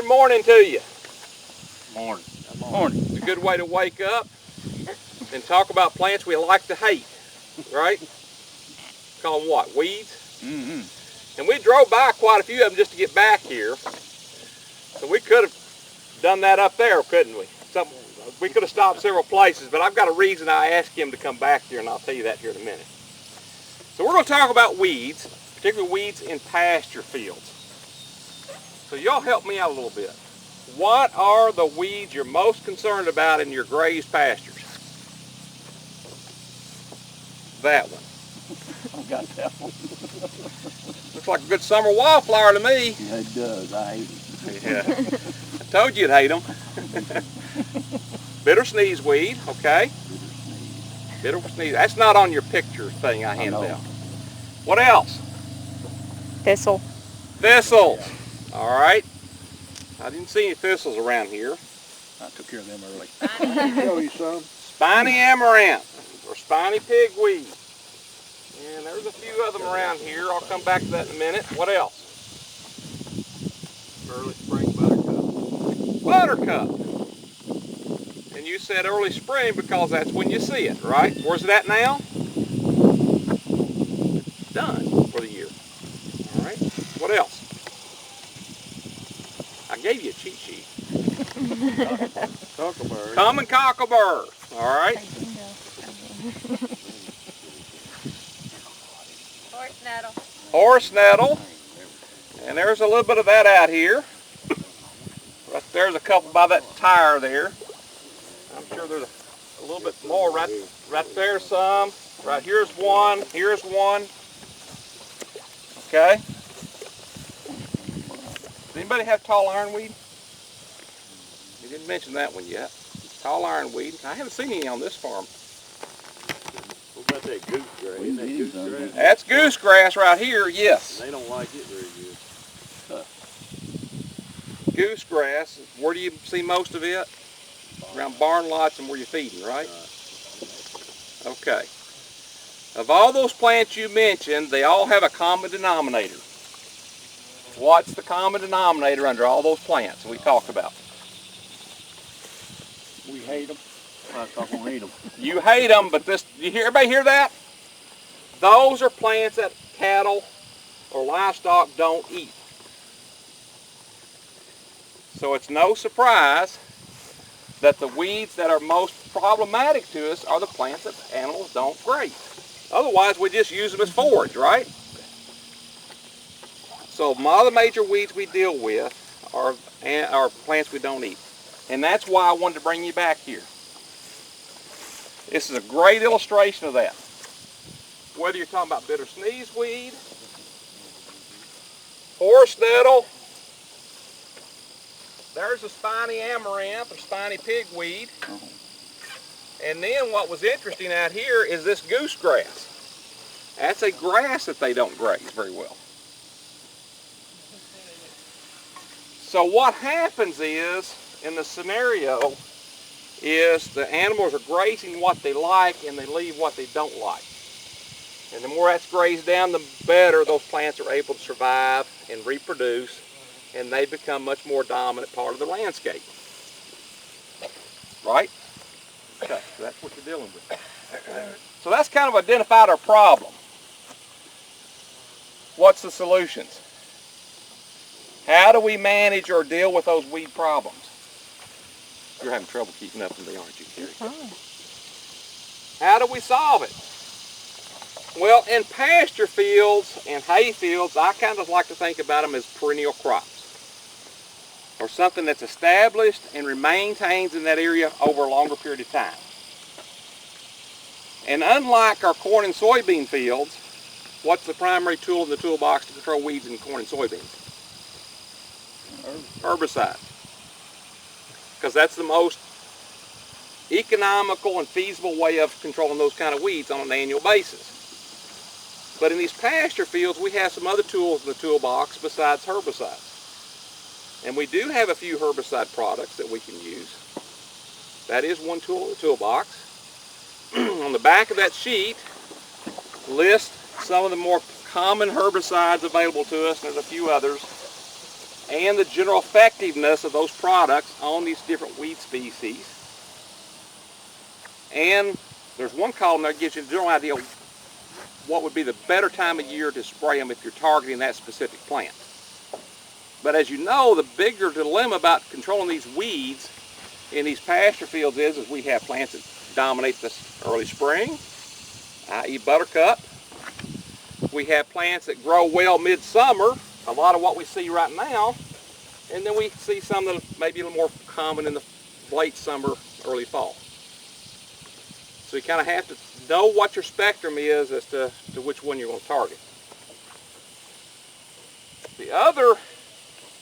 Good morning to you. Morning. Morning. It's a good way to wake up and talk about plants we like to hate, right? Call them what, weeds? Mm-hmm. And we drove by quite a few of them just to get back here. So we could have done that up there, couldn't we? We could have stopped several places, but I've got a reason I asked him to come back here, and I'll tell you that here in a minute. So we're going to talk about weeds, particularly weeds in pasture fields. So y'all help me out a little bit. What are the weeds you're most concerned about in your grazed pastures? That one. I got that one. Looks like a good summer wildflower to me. Yeah, it does. I hate it. Yeah. I told you you'd hate them. Bitter sneeze weed, okay. Bitter sneeze. That's not on your picture thing I handed out. What else? Thistle. Thistles. All right. I didn't see any thistles around here. I took care of them early. Show you some. Spiny amaranth, or spiny pigweed. And there's a few of them around here. I'll come back to that in a minute. What else? Early spring buttercup. Buttercup. And you said early spring because that's when you see it, right? Where's it at now? It's done for the year. All right. What else? I gave you a cheat sheet. Cockleberry. Common cocklebur. All right. Horse nettle. Horse nettle. And there's a little bit of that out here. Right there's a couple by that tire there. I'm sure there's a little bit more right there some. Right here's one. Here's one. Okay. Does anybody have tall ironweed? You didn't mention that one yet. Tall ironweed. I haven't seen any on this farm. What about that goosegrass? Isn't that goosegrass? That's goosegrass right here, yes. They don't like it very good. Goosegrass, where do you see most of it? Around barn lots and where you're feeding, right? Okay. Of all those plants you mentioned, they all have a common denominator. What's the common denominator under all those plants we talked about? We hate them. I don't hate them. You hate them, but everybody hear that? Those are plants that cattle or livestock don't eat. So it's no surprise that the weeds that are most problematic to us are the plants that animals don't graze. Otherwise, we just use them as forage, right? So all the major weeds we deal with are plants we don't eat. And that's why I wanted to bring you back here. This is a great illustration of that. Whether you're talking about bitter sneezeweed, horse nettle, there's a spiny amaranth or spiny pigweed. And then what was interesting out here is this goosegrass. That's a grass that they don't graze very well. So what happens is, in the scenario, is the animals are grazing what they like and they leave what they don't like. And the more that's grazed down, the better those plants are able to survive and reproduce, and they become much more dominant part of the landscape. Right? Okay, so that's what you're dealing with. So that's kind of identified our problem. What's the solutions? How do we manage or deal with those weed problems? You're having trouble keeping up with me, aren't you, Carrie? How do we solve it? Well, in pasture fields and hay fields, I kind of like to think about them as perennial crops, or something that's established and maintains in that area over a longer period of time. And unlike our corn and soybean fields, what's the primary tool in the toolbox to control weeds in corn and soybeans? Herbicide. Because that's the most economical and feasible way of controlling those kind of weeds on an annual basis. But in these pasture fields, we have some other tools in the toolbox besides herbicides. And we do have a few herbicide products that we can use. That is one tool in the toolbox. On the back of that sheet, list some of the more common herbicides available to us, and there's a few others. and the general effectiveness of those products on these different weed species. And there's one column there that gives you a general idea of what would be the better time of year to spray them if you're targeting that specific plant. But as you know, the bigger dilemma about controlling these weeds in these pasture fields is we have plants that dominate this early spring, i.e. buttercup. We have plants that grow well midsummer, a lot of what we see right now, and then we see some that may be a little more common in the late summer, early fall. So you kind of have to know what your spectrum is as to which one you're going to target. The other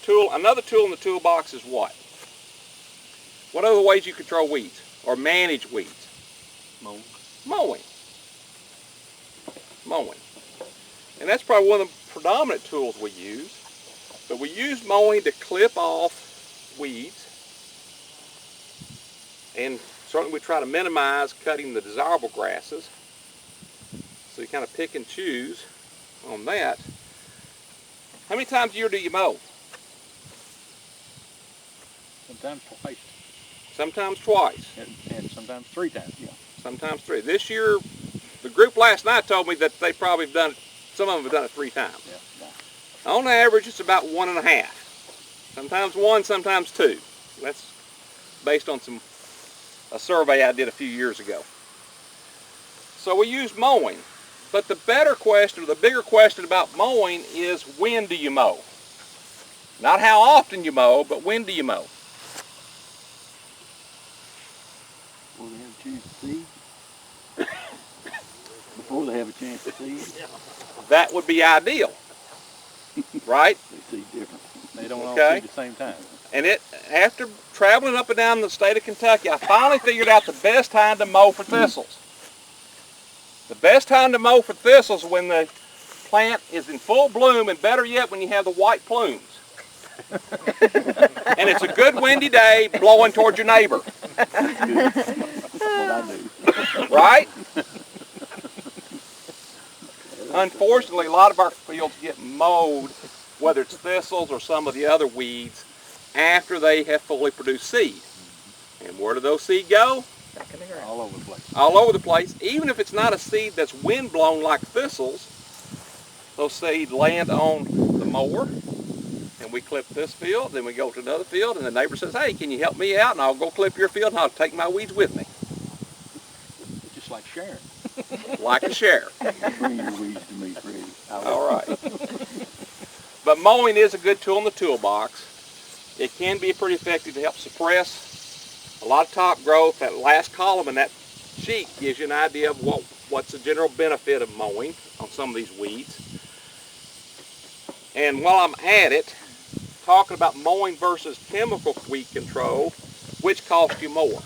tool, another tool in the toolbox is what? What other ways you control weeds or manage weeds? Mowing. Mowing. Mowing. And that's probably one of the predominant tools we use. But we use mowing to clip off weeds. And certainly we try to minimize cutting the desirable grasses. So you kind of pick and choose on that. How many times a year do you mow? Sometimes twice. Sometimes twice. And sometimes 3 times, yeah. Sometimes 3. This year, the group last night told me that they probably have done it, some of them have done it 3 times. Yeah. On average, it's about 1.5. Sometimes 1, sometimes 2. That's based on a survey I did a few years ago. So we use mowing. But the better question, or the bigger question about mowing is, when do you mow? Not how often you mow, but when do you mow? Before they have a chance to seed. Before they have a chance to seed. That would be ideal, right? They seed different. They don't all Okay. seed at the same time. And after traveling up and down the state of Kentucky, I finally figured out the best time to mow for thistles. The best time to mow for thistles is when the plant is in full bloom, and better yet, when you have the white plumes. And it's a good windy day blowing towards your neighbor. That's what I do. Right? Unfortunately, a lot of our fields get mowed, whether it's thistles or some of the other weeds, after they have fully produced seed. And where do those seed go? Back in the ground. All over the place. All over the place. Even if it's not a seed that's wind blown like thistles, those seed land on the mower, and we clip this field, then we go to another field, and the neighbor says, hey, can you help me out? And I'll go clip your field, and I'll take my weeds with me. Just like sharing. Like a share. Bring your weeds to me, Freddie. All right. But mowing is a good tool in the toolbox. It can be pretty effective to help suppress a lot of top growth. That last column in that sheet gives you an idea of what's the general benefit of mowing on some of these weeds. And while I'm at it, talking about mowing versus chemical weed control, which costs you more?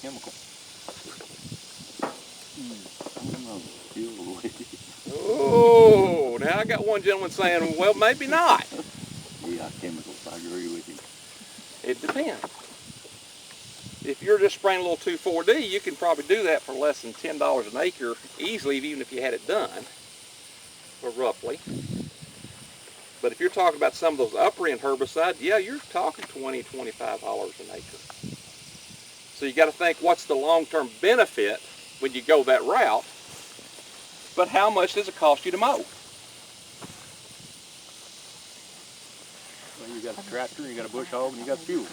Chemical. I don't know. Oh, now I got one gentleman saying, well, maybe not. Yeah, chemicals. I agree with you. It depends. If you're just spraying a little 2,4-D, you can probably do that for less than $10 an acre easily, even if you had it done, or roughly. But if you're talking about some of those upper end herbicides, yeah, you're talking $20, $25 an acre. So you got to think, what's the long-term benefit when you go that route? But how much does it cost you to mow? Well, you got a tractor, you got a bush hog, and you got fuel.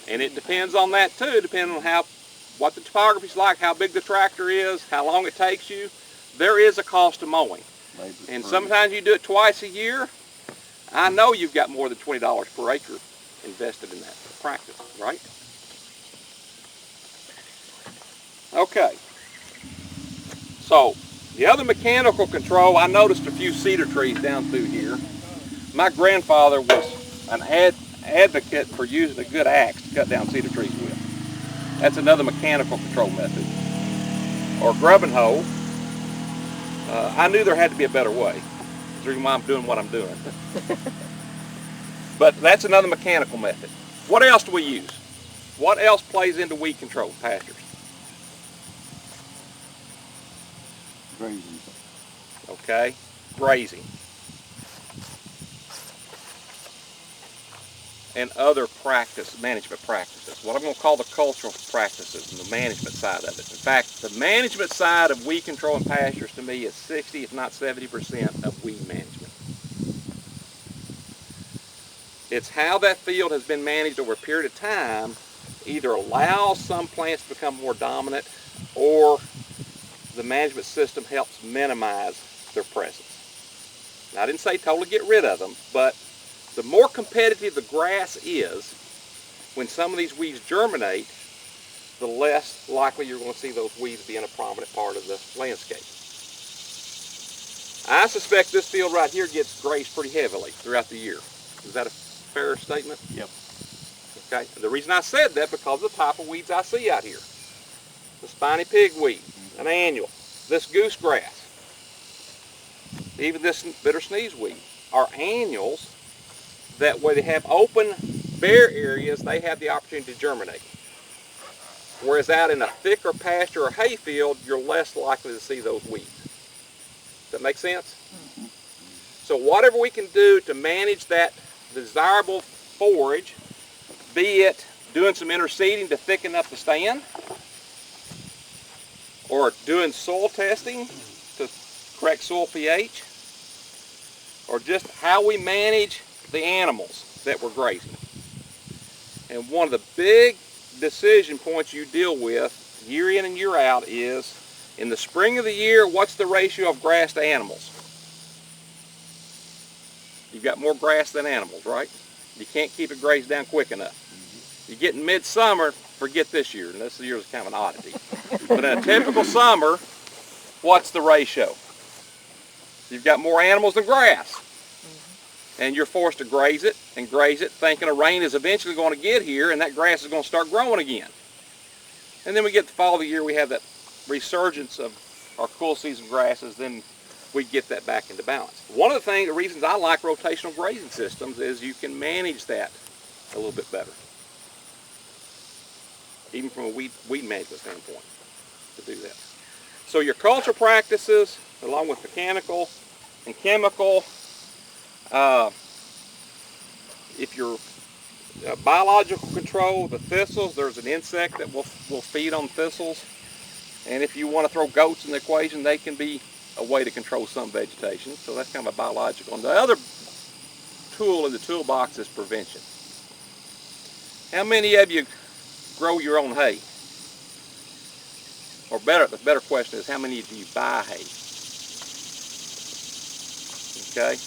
And it depends on that too, depending on what the topography's like, how big the tractor is, how long it takes you. There is a cost to mowing. Labor's And free. sometimes you do it twice a year. I know you've got more than $20 per acre invested in that practice, right? Okay. So, the other mechanical control, I noticed a few cedar trees down through here. My grandfather was an advocate for using a good axe to cut down cedar trees with. That's another mechanical control method. Or grubbing hoe. I knew there had to be a better way. That's the reason why I'm doing what I'm doing. But that's another mechanical method. What else do we use? What else plays into weed control in pastures? Grazing. Okay, grazing. and other management practices. What I'm going to call the cultural practices and the management side of it. In fact, the management side of weed control and pastures to me is 60, if not 70% of weed management. It's how that field has been managed over a period of time either allows some plants to become more dominant or the management system helps minimize their presence. Now, I didn't say totally get rid of them, but the more competitive the grass is, when some of these weeds germinate, the less likely you're going to see those weeds being a prominent part of the landscape. I suspect this field right here gets grazed pretty heavily throughout the year. Is that a fair statement? Yep. Okay. The reason I said that because of the type of weeds I see out here. The spiny pigweed, an annual, this goosegrass, even this bitter sneezeweed are annuals that where they have open bare areas, they have the opportunity to germinate. Whereas out in a thicker pasture or hay field, you're less likely to see those weeds. Does that make sense? Mm-hmm. So whatever we can do to manage that desirable forage, be it doing some interseeding to thicken up the stand, or doing soil testing to correct soil pH, or just how we manage the animals that we're grazing. And one of the big decision points you deal with year in and year out is, in the spring of the year, what's the ratio of grass to animals? You've got more grass than animals, right? You can't keep it grazed down quick enough. You get in midsummer, forget this year, and this year is kind of an oddity. But in a typical summer, what's the ratio? You've got more animals than grass. And you're forced to graze it, thinking a rain is eventually going to get here and that grass is going to start growing again. And then we get the fall of the year, we have that resurgence of our cool season grasses, then we get that back into balance. One of the reasons I like rotational grazing systems is you can manage that a little bit better, even from a weed management standpoint, to do that. So your culture practices, along with mechanical and chemical, if you're biological control, the thistles, there's an insect that will feed on thistles. And if you want to throw goats in the equation, they can be a way to control some vegetation. So that's kind of a biological. And the other tool in the toolbox is prevention. How many of you grow your own hay? Or the better question is, how many do you buy hay? Okay?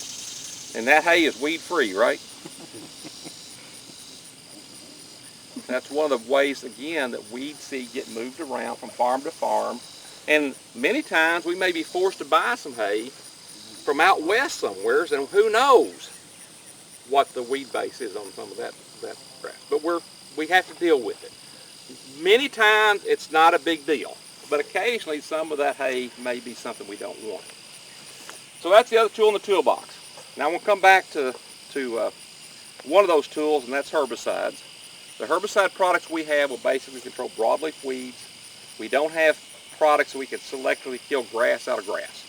And that hay is weed free, right? That's one of the ways, again, that weed seed get moved around from farm to farm. And many times we may be forced to buy some hay from out west somewhere, and who knows what the weed base is on some of that grass. But we have to deal with it. Many times it's not a big deal, but occasionally some of that hay may be something we don't want. So that's the other tool in the toolbox. Now I'm going to come back to one of those tools, and that's herbicides. The herbicide products we have will basically control broadleaf weeds. We don't have products that we can selectively kill grass out of grass.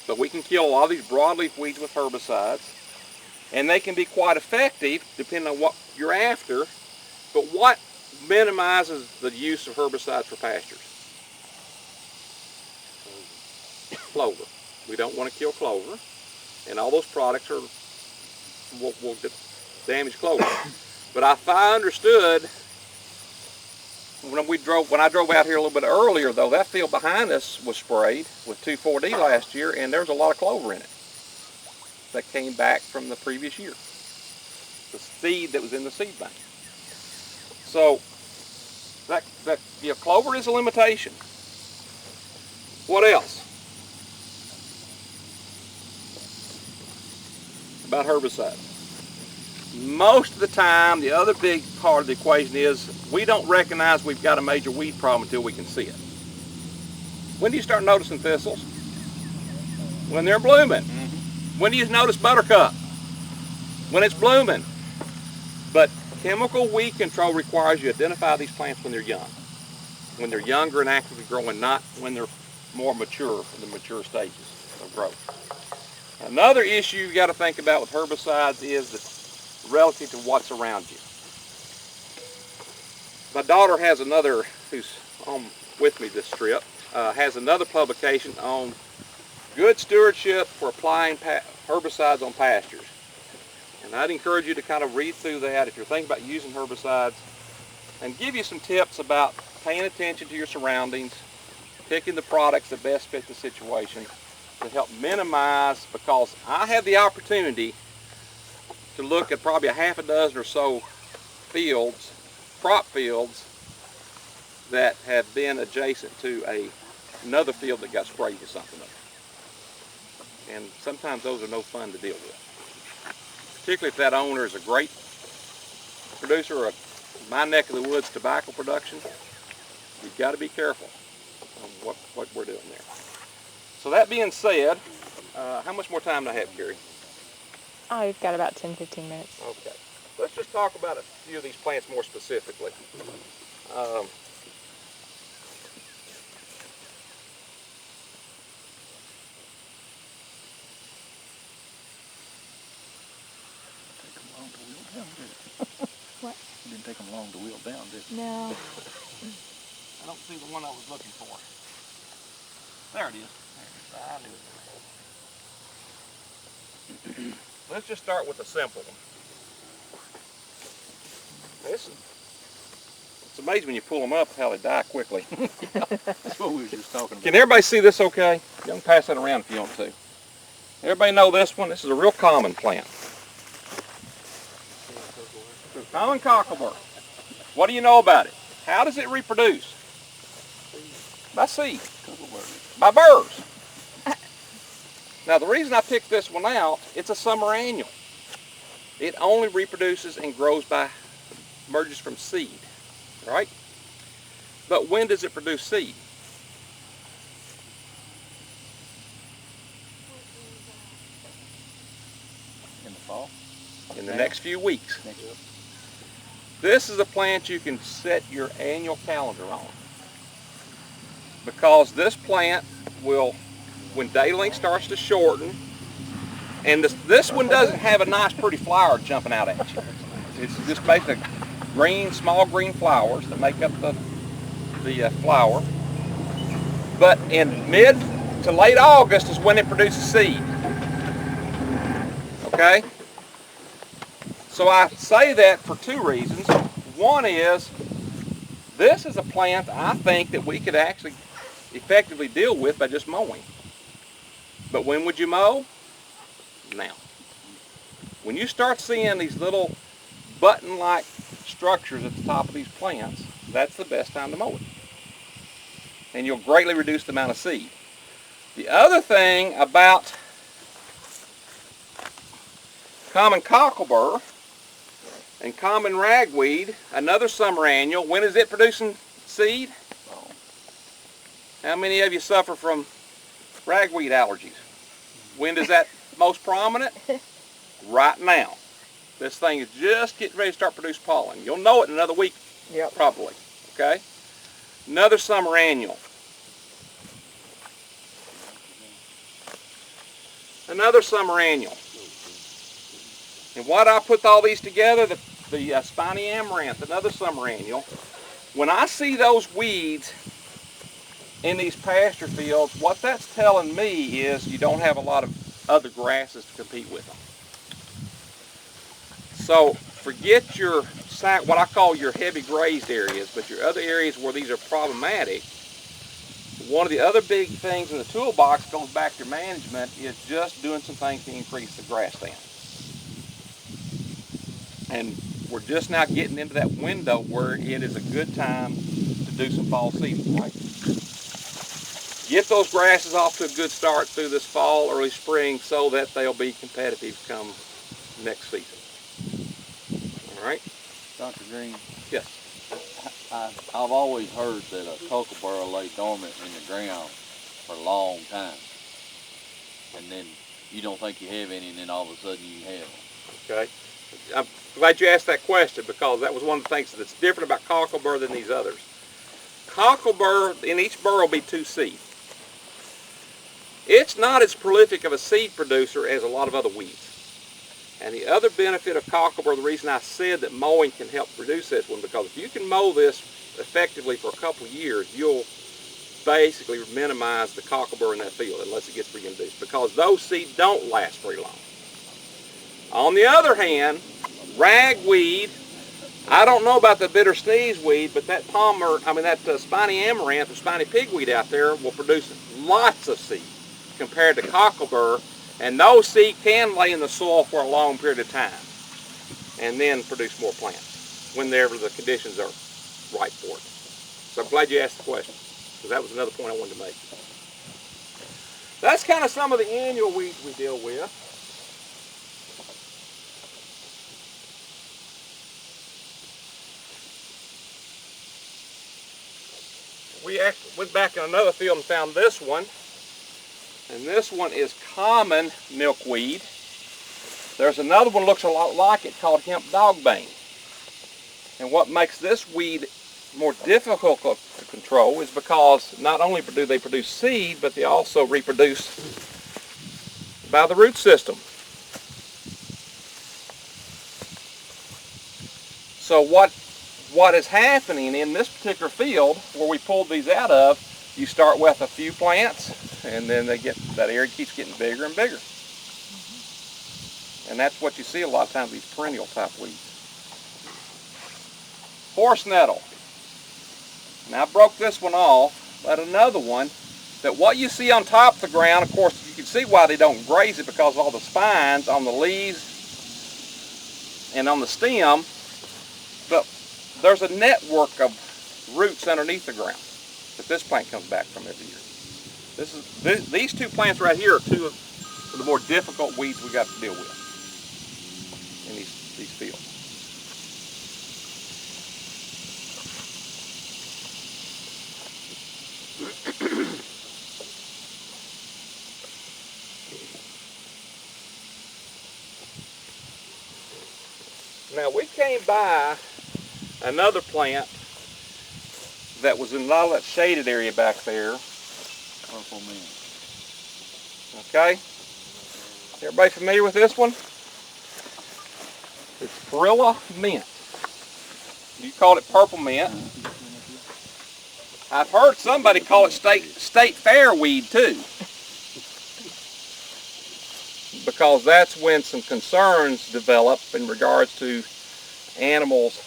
But we can kill a lot of these broadleaf weeds with herbicides, and they can be quite effective depending on what you're after. But what minimizes the use of herbicides for pastures? Clover. We don't want to kill clover, and all those products will damage clover. But if I understood, when I drove out here a little bit earlier, though, that field behind us was sprayed with 2,4-D last year, and there was a lot of clover in it that came back from the previous year. The seed that was in the seed bank. So clover is a limitation. What else about herbicides? Most of the time, the other big part of the equation is we don't recognize we've got a major weed problem until we can see it. When do you start noticing thistles? When they're blooming. Mm-hmm. When do you notice buttercup? When it's blooming. But chemical weed control requires you to identify these plants when they're young. When they're younger and actively growing, not when they're more mature, in the mature stages of growth. Another issue you got to think about with herbicides is that relative to what's around you. My daughter has another, who's on with me this trip, has another publication on good stewardship for applying herbicides on pastures. And I'd encourage you to kind of read through that if you're thinking about using herbicides, and give you some tips about paying attention to your surroundings, picking the products that best fit the situation to help minimize, because I had the opportunity to look at probably a half a dozen or so fields, crop fields, that have been adjacent to another field that got sprayed with something. And sometimes those are no fun to deal with. Particularly if that owner is a great producer of my neck of the woods tobacco production. You've got to be careful on what we're doing there. So that being said, how much more time do I have, Gary? Oh, you've got about 10-15 minutes. Okay. Let's just talk about a few of these plants more specifically. What? It didn't take them long to wheel down, did it? No. I don't see the one I was looking for. There it is. I knew it. Let's just start with a simple one. It's amazing when you pull them up how they die quickly. That's what we were just talking about. Can everybody see this okay? You can pass that around if you want to. Everybody know this one? This is a real common plant. Common cocklebur. What do you know about it? How does it reproduce? By seed. By burrs. Now the reason I picked this one out, it's a summer annual. It only reproduces and grows by, emerges from seed, right? But when does it produce seed? In the fall? In the next few weeks. This is a plant you can set your annual calendar on, because this plant will, when day length starts to shorten, and this one doesn't have a nice pretty flower jumping out at you. It's just basically green, small green flowers that make up the flower. But in mid to late August is when it produces seed. Okay? So I say that for two reasons. One is, this is a plant I think that we could actually effectively deal with by just mowing. But when would you mow? Now. When you start seeing these little button-like structures at the top of these plants, that's the best time to mow it. And you'll greatly reduce the amount of seed. The other thing about common cocklebur and common ragweed, another summer annual, when is it producing seed? How many of you suffer from ragweed allergies? When is that most prominent? Right now. This thing is just getting ready to start producing pollen. You'll know it in another week, probably. Okay? Another summer annual. Another summer annual. And why do I put all these together? The spiny amaranth, another summer annual. When I see those weeds in these pasture fields, what that's telling me is you don't have a lot of other grasses to compete with them. So forget your, what I call your heavy grazed areas, but your other areas where these are problematic. One of the other big things in the toolbox goes back to management is just doing some things to increase the grass stand. And we're just now getting into that window where it is a good time to do some fall seeding, right? Get those grasses off to a good start through this fall, early spring, so that they'll be competitive come next season. All right? Dr. Green? Yes. I've always heard that a cocklebur lay dormant in the ground for a long time. And then you don't think you have any, and then all of a sudden you have them. Okay. I'm glad you asked that question, because that was one of the things that's different about cocklebur than these others. Cocklebur, in each burr will be 2 seed. It's not as prolific of a seed producer as a lot of other weeds. And the other benefit of cocklebur, the reason I said that mowing can help reduce this one, because if you can mow this effectively for a couple of years, you'll basically minimize the cocklebur in that field unless it gets reintroduced, because those seeds don't last very long. On the other hand, ragweed, I don't know about the bitter sneeze weed, but that spiny amaranth or spiny pigweed out there will produce lots of seed compared to cocklebur, and those seed can lay in the soil for a long period of time and then produce more plants whenever the conditions are right for it. So I'm glad you asked the question, because that was another point I wanted to make. That's kind of some of the annual weeds we deal with. We actually went back in another field and found this one. And this one is common milkweed. There's another one that looks a lot like it called hemp dogbane. And what makes this weed more difficult to control is because not only do they produce seed, but they also reproduce by the root system. So what is happening in this particular field where we pulled these out of, you start with a few plants, and then that area keeps getting bigger and bigger. And that's what you see a lot of times, these perennial type weeds. Horse nettle. Now I broke this one off, but another one that what you see on top of the ground, of course you can see why they don't graze it, because of all the spines on the leaves and on the stem, but there's a network of roots underneath the ground that this plant comes back from every year. These two plants right here are two of the more difficult weeds we got to deal with in these fields. Now we came by another plant that was in a lot of that shaded area back there. Purple mint. Okay? Everybody familiar with this one? It's Perilla mint. You called it purple mint. I've heard somebody call it state fair weed too. Because that's when some concerns develop in regards to animals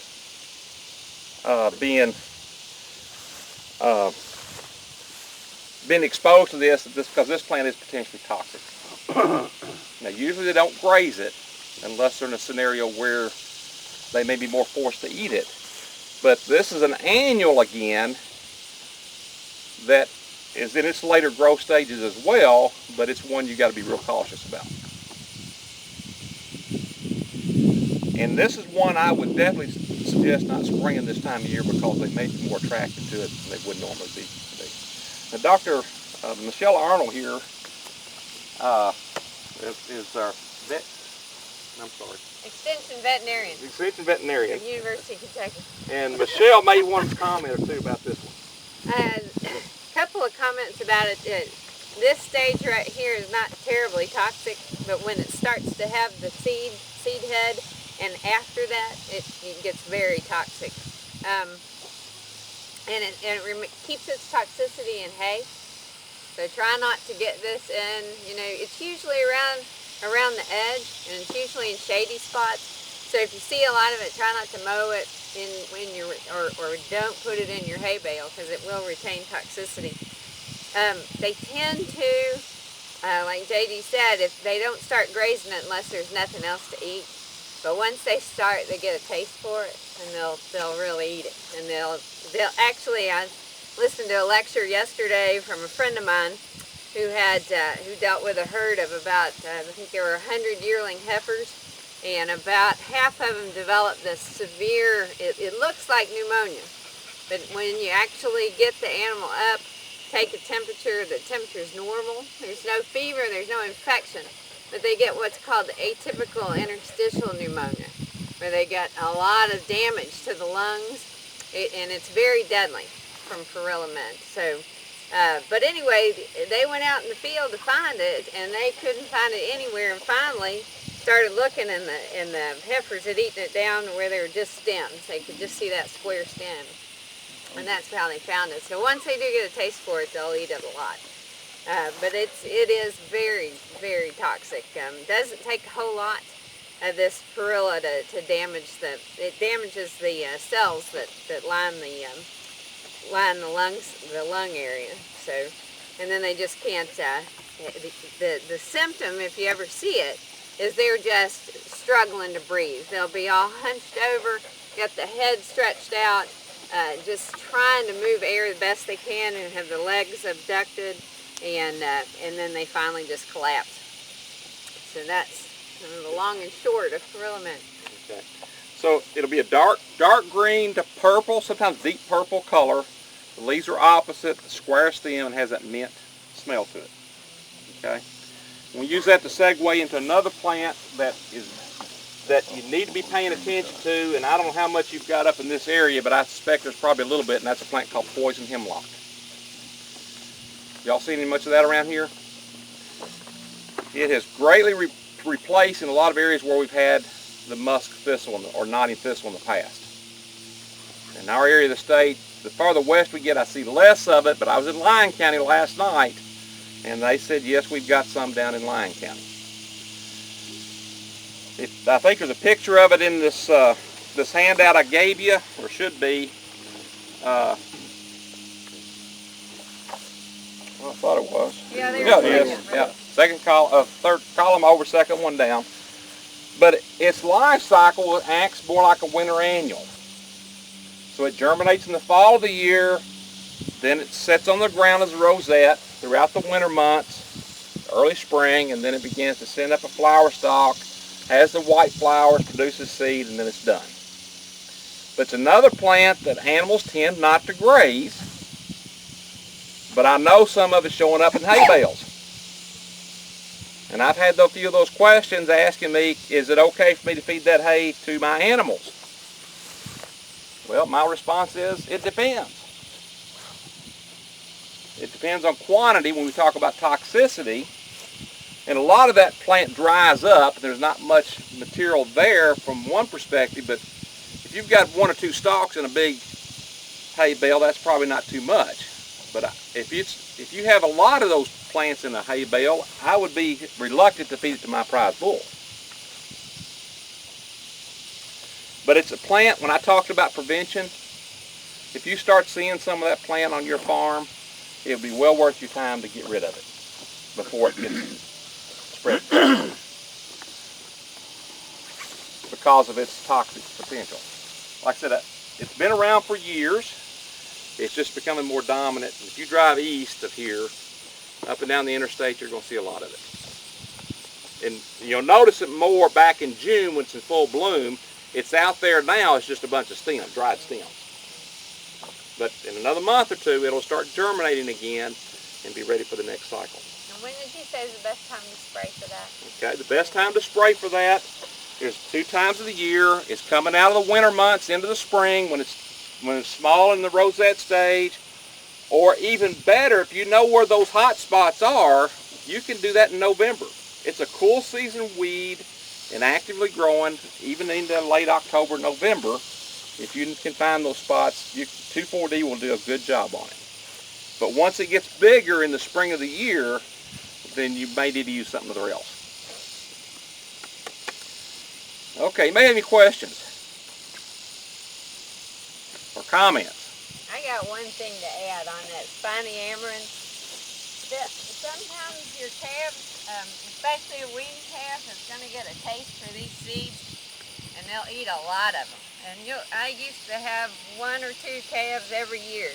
being exposed to this because this plant is potentially toxic. Now usually they don't graze it unless they're in a scenario where they may be more forced to eat it. But this is an annual again that is in its later growth stages as well, but it's one you got to be real cautious about. And this is one I would definitely suggest not spraying this time of year because they may be more attracted to it than they would normally be. Now, Dr. Michelle Arnold here is our Extension veterinarian. Extension veterinarian. University of Kentucky. And Michelle may want to comment or two about this one. A couple of comments about it. This stage right here is not terribly toxic, but when it starts to have the seed head, and after that, it gets very toxic. And it keeps its toxicity in hay. So try not to get this in, it's usually around the edge, and it's usually in shady spots. So if you see a lot of it, try not to mow it or don't put it in your hay bale because it will retain toxicity. They tend to, like JD said, if they don't start grazing it unless there's nothing else to eat. But once they start, they get a taste for it, and they'll really eat it. And they'll actually, I listened to a lecture yesterday from a friend of mine who dealt with a herd of about, I think there were 100 yearling heifers, and about half of them developed this severe, it looks like pneumonia. But when you actually get the animal up, take a temperature, the temperature is normal. There's no fever, there's no infection. But they get what's called atypical interstitial pneumonia, where they get a lot of damage to the lungs, and it's very deadly from Perilla mint. So But anyway, they went out in the field to find it, and they couldn't find it anywhere. And finally, started looking, and the heifers had eaten it down to where they were just stems. They could just see that square stem, and that's how they found it. So once they do get a taste for it, they'll eat it a lot. But it is very, very toxic. Doesn't take a whole lot of this perilla to damage it damages the cells that line the lung area. So, and then they just can't. The symptom, if you ever see it, is they're just struggling to breathe. They'll be all hunched over, got the head stretched out, just trying to move air the best they can, and have the legs abducted, and then they finally just collapse. So that's the long and short of perilla mint. Okay. So it'll be a dark green to purple, sometimes deep purple color. The leaves are opposite, the square stem, and has that mint smell to it. Okay. We use that to segue into another plant that you need to be paying attention to, and I don't know how much you've got up in this area, but I suspect there's probably a little bit, and that's a plant called poison hemlock. Y'all seen any much of that around here? It has greatly replaced in a lot of areas where we've had the musk thistle or knotty thistle in the past. In our area of the state, the farther west we get, I see less of it, but I was in McLean County last night, and they said, yes, we've got some down in McLean County. I think there's a picture of it in this this handout I gave you, or should be. Well, I thought it was. Yeah, Yeah, it is. Yeah, third column over, second one down. But its life cycle acts more like a winter annual. So it germinates in the fall of the year, then it sets on the ground as a rosette throughout the winter months, early spring, and then it begins to send up a flower stalk, has the white flowers, produces seed, and then it's done. But it's another plant that animals tend not to graze, but I know some of it's showing up in hay bales. And I've had a few of those questions asking me, is it okay for me to feed that hay to my animals? Well, my response is, it depends. It depends on quantity when we talk about toxicity. And a lot of that plant dries up. There's not much material there from one perspective, but if you've got one or two stalks in a big hay bale, that's probably not too much. But if you have a lot of those plants in a hay bale, I would be reluctant to feed it to my prize bull. But it's a plant, when I talked about prevention, if you start seeing some of that plant on your farm, it would be well worth your time to get rid of it before it gets spread. Because of its toxic potential. Like I said, it's been around for years. It's just becoming more dominant. If you drive east of here, up and down the interstate, you're going to see a lot of it. And you'll notice it more back in June when it's in full bloom. It's out there now, it's just a bunch of stems, dried stems. But in another month or two, it'll start germinating again and be ready for the next cycle. And when did you say is the best time to spray for that? Okay, the best time to spray for that is 2 times of the year. It's coming out of the winter months into the spring when it's small in the rosette stage. Or even better, if you know where those hot spots are, you can do that in November. It's a cool season weed and actively growing even into late October, November. If you can find those spots, 2,4-D will do a good job on it. But once it gets bigger in the spring of the year, then you may need to use something else. Okay, you may have any questions or comments. I got one thing to add on that spiny amaranth. Sometimes your calves, especially a weaned calf, is going to get a taste for these seeds, and they'll eat a lot of them. And I used to have 1 or 2 calves every year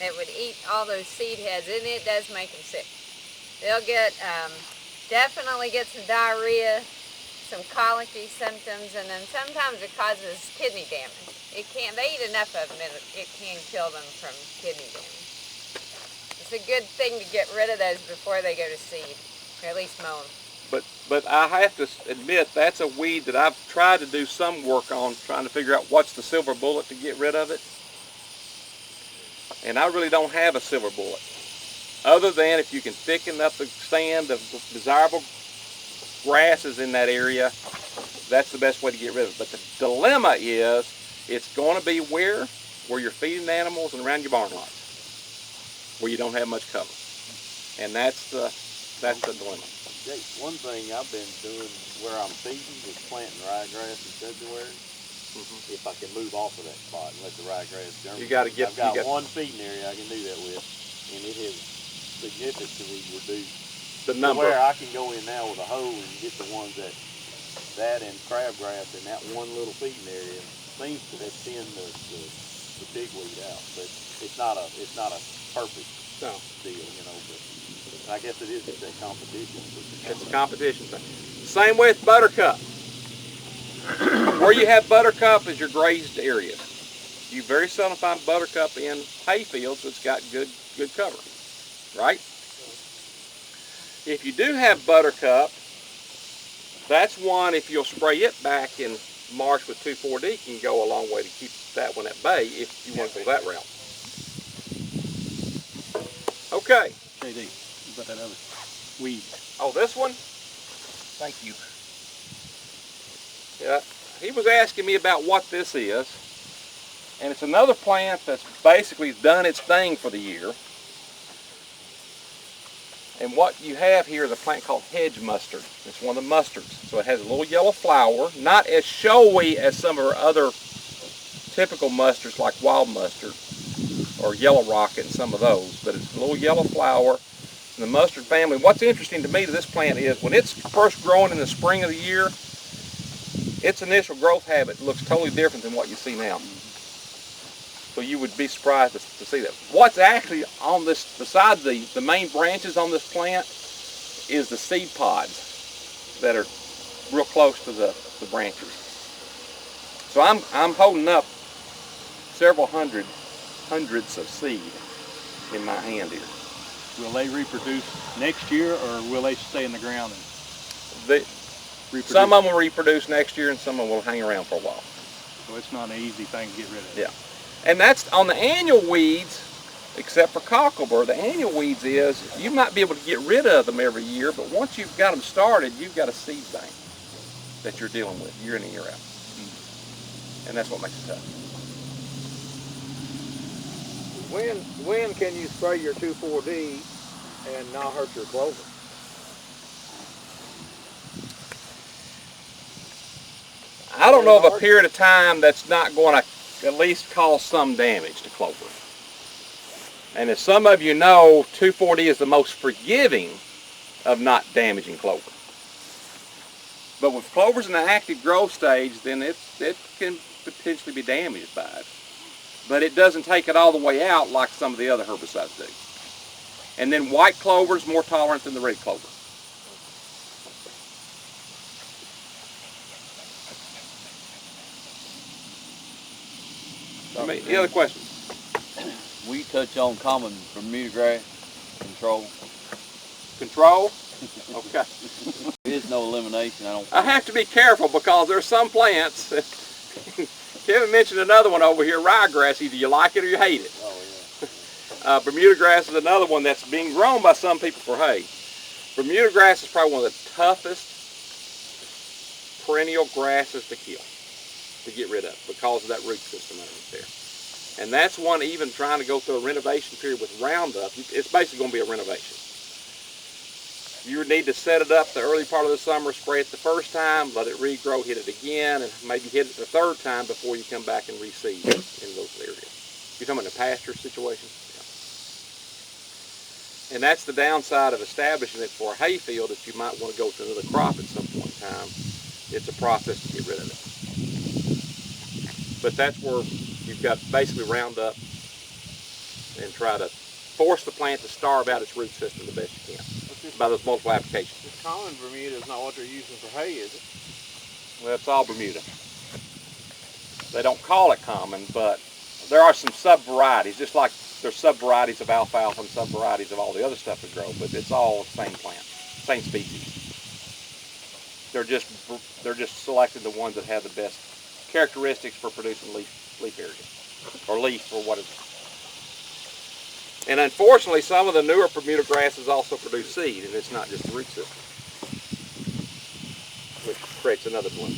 that would eat all those seed heads, and it does make them sick. They'll get, definitely get some diarrhea, some colicky symptoms, and then sometimes it causes kidney damage. They eat enough of them that it can kill them from kidney damage. It's a good thing to get rid of those before they go to seed, or at least mow them. But I have to admit, that's a weed that I've tried to do some work on, trying to figure out what's the silver bullet to get rid of it. And I really don't have a silver bullet. other than if you can thicken up the stand of desirable grasses in that area, that's the best way to get rid of it. But the dilemma is it's going to be where you're feeding animals and around your barn lots, where you don't have much cover. And that's the dilemma. Jake, one thing I've been doing where I'm feeding is planting ryegrass in February. If I can move off of that spot and let the ryegrass germinate. You got to get. I've got one feeding area I can do that with, and it has significantly reduced the number. Where I can go in now with a hoe and get the ones that and crabgrass in that one little feeding area seems to have thinned the pigweed out, but it's not a perfect deal, you know. But I guess it is just that competition. It's a competition thing. Same with buttercup. Where you have buttercup is your grazed areas. You very seldom find buttercup in hay fields that's got good cover, right? If you do have buttercup, that's one, if you'll spray it back in March with 2,4-D, can go a long way to keep that one at bay if you want to go that route. Okay. JD, what about that other weed? Oh, this one? Thank you. Yeah, he was asking me about what this is, and it's another plant that's basically done its thing for the year. And what you have here is a plant called hedge mustard. It's one of the mustards. So it has a little yellow flower, not as showy as some of our other typical mustards like wild mustard or yellow rocket and some of those, but it's a little yellow flower in the mustard family. What's interesting to me to this plant is when it's first growing in the spring of the year, its initial growth habit looks totally different than what you see now. So you would be surprised to see that. What's actually on this, besides the main branches on this plant, is the seed pods that are real close to the branches. So I'm holding up several hundreds of seed in my hand here. Will they reproduce next year, or will they stay in the ground and reproduce? Some of them will reproduce next year, and some of them will hang around for a while. So it's not an easy thing to get rid of. Yeah. And that's on the annual weeds, except for cocklebur. The annual weeds is, you might be able to get rid of them every year, but once you've got them started, you've got a seed bank that you're dealing with year in and year out. And that's what makes it tough. When can you spray your 2,4-D and not hurt your clover? I don't know of a period of time that's not going to at least cause some damage to clover. And as some of you know, 2,4-D is the most forgiving of not damaging clover. But with clovers in the active growth stage, then it can potentially be damaged by it. But it doesn't take it all the way out like some of the other herbicides do. And then white clover is more tolerant than the red clover. Any other questions? We touch on common Bermuda grass control. Control? Okay. There is no elimination, I don't think. I have to be careful because there's some plants. Kevin mentioned another one over here, ryegrass. Either you like it or you hate it. Oh, yeah. Bermuda grass is another one that's being grown by some people for hay. Bermuda grass is probably one of the toughest perennial grasses to kill, to get rid of, because of that root system underneath there. And that's one, even trying to go through a renovation period with Roundup, it's basically going to be a renovation. You need to set it up the early part of the summer, spray it the first time, let it regrow, hit it again, and maybe hit it the third time before you come back and reseed in those areas. You're talking about the pasture situation? Yeah. And that's the downside of establishing it for a hay field. If you might want to go to another crop at some point in time, it's a process to get rid of it. But that's where you've got basically Roundup and try to force the plant to starve out its root system the best you can by those multiple applications. This common Bermuda is not what they're using for hay, is it? Well, it's all Bermuda. They don't call it common, but there are some sub-varieties, just like there's sub-varieties of alfalfa and sub-varieties of all the other stuff we grow, but it's all the same plant, same species. They're just selecting the ones that have the best characteristics for producing leaf area, or leaf, or what is it. And unfortunately, some of the newer Bermuda grasses also produce seed, and it's not just the root system, which creates another dilemma.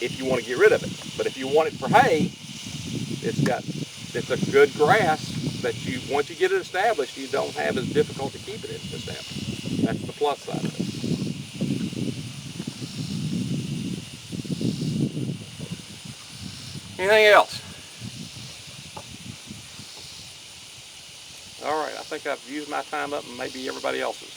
If you want to get rid of it. But if you want it for hay, it's a good grass that once you get it established, you don't have as difficult to keep it established. That's the plus side of it. Anything else? All right, I think I've used my time up and maybe everybody else's.